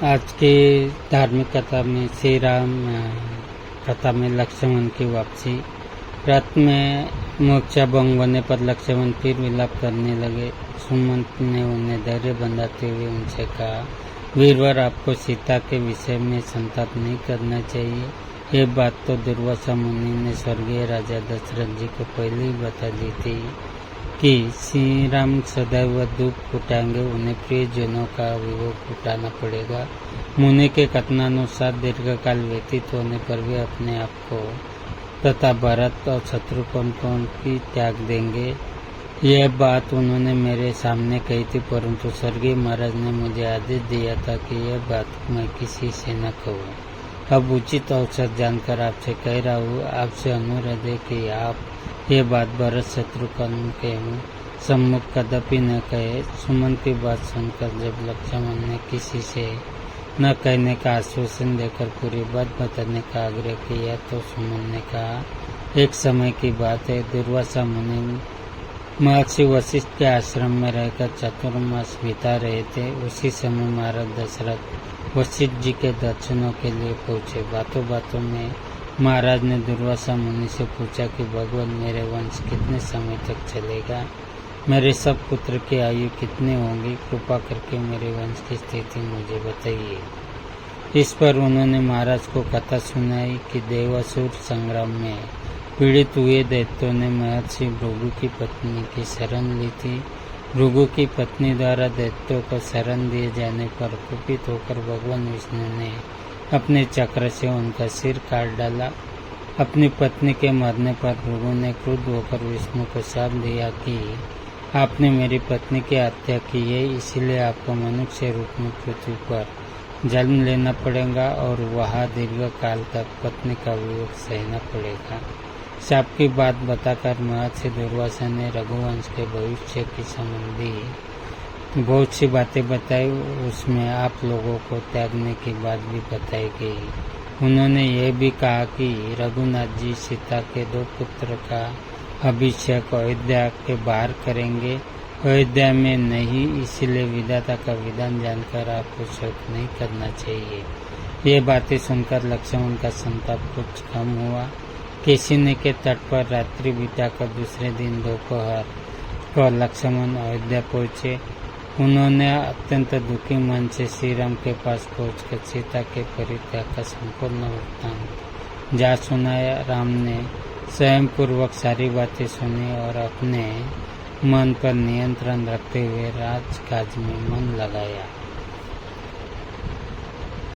आज की धार्मिक कथा में श्री राम कथा में लक्ष्मण की वापसी। रात में मोर्चा भंग होने पर लक्ष्मण फिर विलाप करने लगे। सुमंत ने उन्हें धैर्य बंधाते हुए उनसे कहा, वीरवर, आपको सीता के विषय में संताप नहीं करना चाहिए। ये बात तो दुर्वासा मुनि ने स्वर्गीय राजा दशरथ जी को पहले ही बता दी थी कि श्री राम सदैव दुख उठाएंगे, उन्हें प्रियजनों का वियोग उठाना पड़ेगा। मुनि के कथनानुसार दीर्घकाल व्यतीत होने पर भी अपने आप को तथा भरत और शत्रुघ्न को उनकी त्याग देंगे। यह बात उन्होंने मेरे सामने कही थी, परंतु स्वर्गीय महाराज ने मुझे आदेश दिया था कि यह बात मैं किसी से न कहूँ। अब उचित अवसर जानकर आपसे कह रहा हूँ। आपसे अनुरोध है कि आप ये बात भरत शत्रुघ्न के सम्मुख कदापि न कहे। सुमन की बात सुनकर जब लक्ष्मण ने किसी से न कहने का आश्वासन देकर पूरी बात बताने का आग्रह किया तो सुमन ने कहा, एक समय की बात है, दुर्वासा मुनि महर्षि वशिष्ठ के आश्रम में रहकर चातुर्मास बिता रहे थे। उसी समय महाराज दशरथ वशिष्ठ जी के दर्शनों के लिए पहुंचे। बातों बातों में महाराज ने दुर्वासा मुनि से पूछा कि भगवान, मेरे वंश कितने समय तक चलेगा? मेरे सब पुत्र की आयु कितनी होगी? कृपा करके मेरे वंश की स्थिति मुझे बताइए। इस पर उन्होंने महाराज को कथा सुनाई कि देवासुर संग्राम में पीड़ित हुए दैत्यों ने महर्षि भृगु की पत्नी की शरण ली थी। भृगु की पत्नी द्वारा दैत्यों को शरण दिए जाने पर कुपित होकर भगवान विष्णु ने अपने चक्र से उनका सिर काट डाला। अपनी पत्नी के मरने पर भृगु ने क्रुद्ध होकर विष्णु को शाप दिया कि आपने मेरी पत्नी की हत्या की है, इसलिए आपको मनुष्य रूप में पृथ्वी पर जन्म लेना पड़ेगा और वहाँ दीर्घ काल तक पत्नी का वियोग सहना पड़ेगा। शाप की बात बताकर महर्षि दुर्वासा ने रघुवंश के भविष्य की संबंधी बहुत सी बातें बताई। उसमें आप लोगों को त्यागने की बात भी बताई गई। उन्होंने यह भी कहा कि रघुनाथ जी सीता के 2 पुत्र का अभिषेक अयोध्या के बाहर करेंगे, अयोध्या में नहीं, इसलिए विधाता का विधान जानकर आपको शोक नहीं करना चाहिए। ये बातें सुनकर लक्ष्मण का संताप कुछ कम हुआ। केशिनी के तट पर रात्रि बिताकर दूसरे दिन दोपहर को लक्ष्मण अयोध्या पहुँचे। उन्होंने अत्यंत दुखी मन से श्री राम के पास पहुंचकर सीता के परित्याग का संपूर्ण वृत्तांत जा सुनाया। राम ने स्वयं पूर्वक सारी बातें सुनी और अपने मन पर नियंत्रण रखते हुए राजकाज में मन लगाया।